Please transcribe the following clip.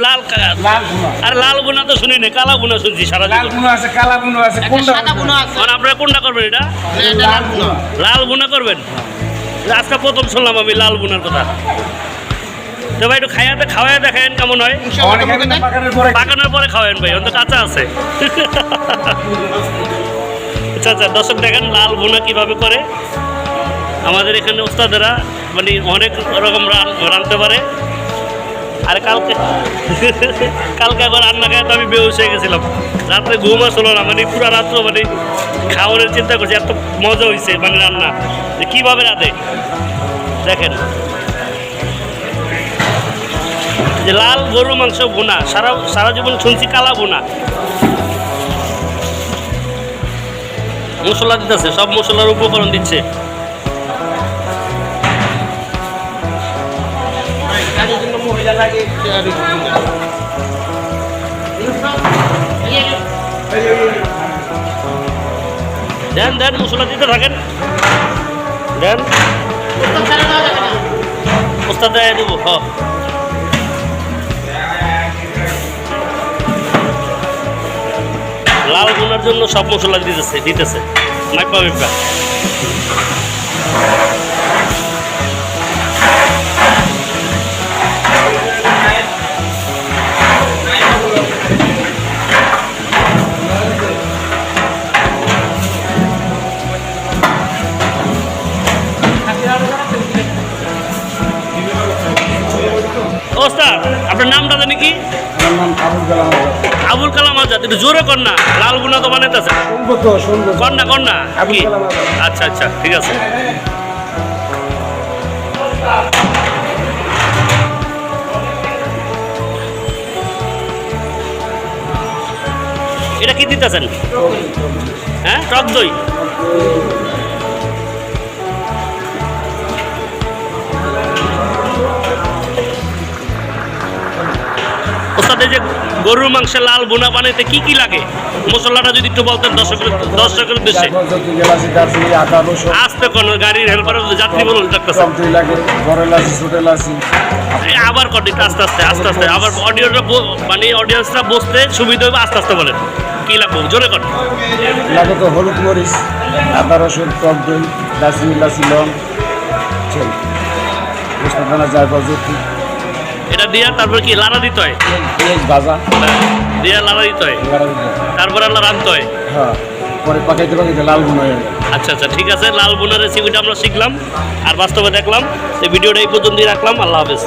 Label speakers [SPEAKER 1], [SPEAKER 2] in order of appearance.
[SPEAKER 1] লাল আর লাল বোনা তো শুনি না, কালা বোনা শুনছি সারা
[SPEAKER 2] লাল বুনো আছে, কালা বুনো আছে, কোনটা
[SPEAKER 3] সাদা বুনো আছে।
[SPEAKER 1] মানে আপনারা কোনটা করবেন? এটা
[SPEAKER 3] লাল বুনো।
[SPEAKER 1] লাল বোনা করবেন। আজকে প্রথম শুনলাম আমি লাল বোনার কথা। তো ভাই একটু খাওয়াই দেখেন কেমন হয়।
[SPEAKER 2] অনেক আগে পাকানোর পরে
[SPEAKER 1] পাকানোর পরে খাওয়াবেন ভাই, অন্ত কাঁচা আছে। আচ্ছা আচ্ছা, দর্শক দেখেন লাল বোনা কিভাবে করে। আমাদের এখানে ওস্তাদেরা মানে অনেক রকম রাঁধতে পারে। আর কালকে একবার রান্না খায় তো আমি বেহুশ হয়ে গেছিলাম, রাত্রে ঘুম আসলো না, মানে পুরো রাত্র মানে খাওয়ানোর চিন্তা করছি, এত মজা হয়েছে মানে রান্না যে কীভাবে রাঁধে দেখেন। যে লাল গরু মাংস বোনা, সারা জীবন শুনছি কালা বোনা। মশলা দিতেছে, সব মশলার উপকরণ দিচ্ছে। দেন দেন মশলা দিতে থাকেন, দেন ওস্তাদ দেবো। লাল বোনার জন্য সব মশলা দিতেছে মাইপা মাইপা। ওস্তাদ আপনার নামটা জানি কি?
[SPEAKER 2] আমার নাম
[SPEAKER 1] আবুল কালাম আজাদ। একটু জোরে কর না, লাল বোনা তো বানাইতেছে। কর না কি? আচ্ছা আচ্ছা ঠিক আছে। এটা কি দিতেছেন? হ্যাঁ, টক দই। ওস্তাদ এই যে গরুর মাংসের লাল বোনা বানাইতে কি কি লাগে, মশলাটা যদি একটু বলতেন দর্শকের উদ্দেশ্যে। আসতে কোনো গাড়ির হেল্পার যাত্রী বলুন দেখতেছে। আবার কটি আস্তে আস্তে আস্তে আস্তে আবার অডিওটা মানে অডিয়েন্সরা বসতে সুবিধা হবে, আস্তে আস্তে বলেন কি লাগবে জোরে কর।
[SPEAKER 2] লাগে তো হলুদ মরিচ, আদা রসুন, টক দই, দারচিনি, এলাচি, লং, দানা, জায়ফল, জৈত্রী।
[SPEAKER 1] এটা দিয়া তারপর কি লাড়া দিতে হয়?
[SPEAKER 2] পেঁয়াজ ভাজা
[SPEAKER 1] দিয়া লাড়া দিতে হয়, তারপর আল্লাহ রাঁধতে হয়।
[SPEAKER 2] হ্যাঁ, পরে পাকাইতে লাল বোনা হয়ে যায়।
[SPEAKER 1] আচ্ছা আচ্ছা ঠিক আছে, লাল বোনার রেসিপিটা আমরা শিখলাম আর বাস্তবে দেখলাম। এই ভিডিওটা এই পর্যন্তই রাখলাম। আল্লাহ হাফেজ।